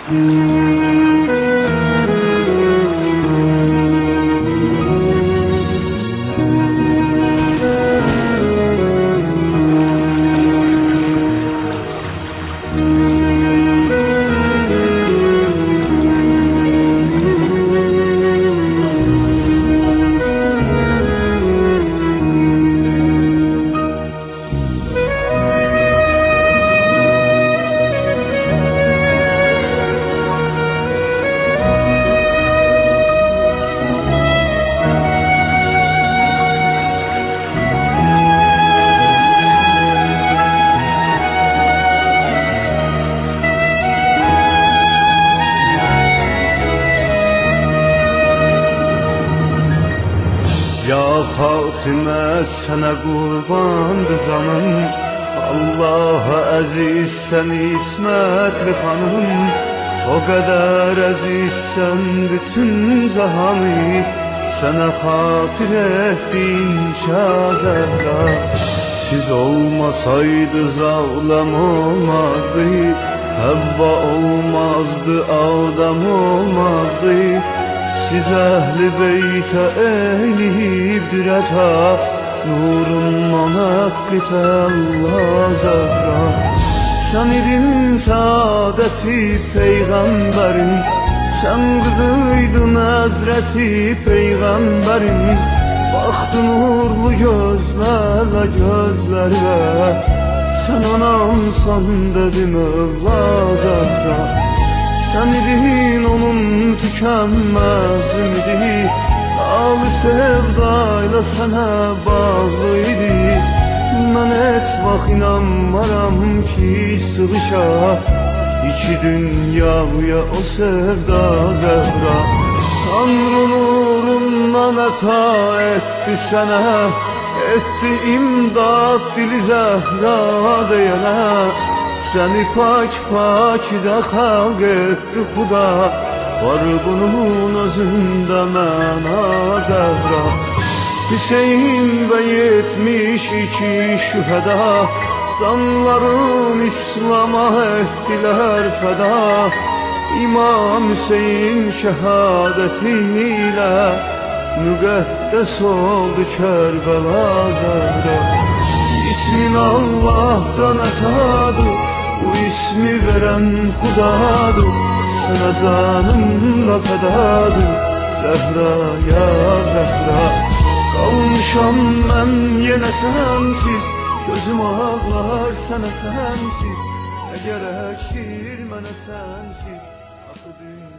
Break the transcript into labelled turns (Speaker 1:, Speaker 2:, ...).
Speaker 1: Ya Fatime sana kurbandı canım, Allah'a əzizsən İsmətli xanım. O qədər əzizsən bütün cahanı, sənə xatir etdin Şahzəra. Siz olmasaydınız aləm olmazdı, Həvva olmazdı, Adəm olmazdı. Siz əhl-i beytə eyliyibdir əta, nurundan əqqit Allah Zəhra. Sən idin saadəti peyğəmbərin, sən qızıydın əzrəti peyğəmbərin. Baxdın uğurlu gözlərlə gözlərə, sən anamsan dedim Allah Zəhra. Sən idin onun tükənməz ümidi, Dağlı sevdayla sənə bağlı idi. Mən heç vaxt inanmaram ki sığışa İki dünyaya o sevda Zəhra. Tanrı nurundan əta etdi sənə, etdi imdad dili Zəhra deyənə. Səni pak-pakizə xalq etdi Xuda, var bunun özündə məna Zəhra. Hüseyin və 72 şühəda, canların İslam'a etdilər fəda. İmam Hüseyin şəhadətilə müqəddəs oldu Kərbəla Zəhra. İsmin Allah'tan ətadır, bu ismi verən Xudadır. Sənə canımla fədadır Zəhra, ya Zəhra. Qalmışam mən yenə sənsiz, gözüm ağlar sənə sənsiz. Nə gərəkdir mənə sənsiz, axı dünya.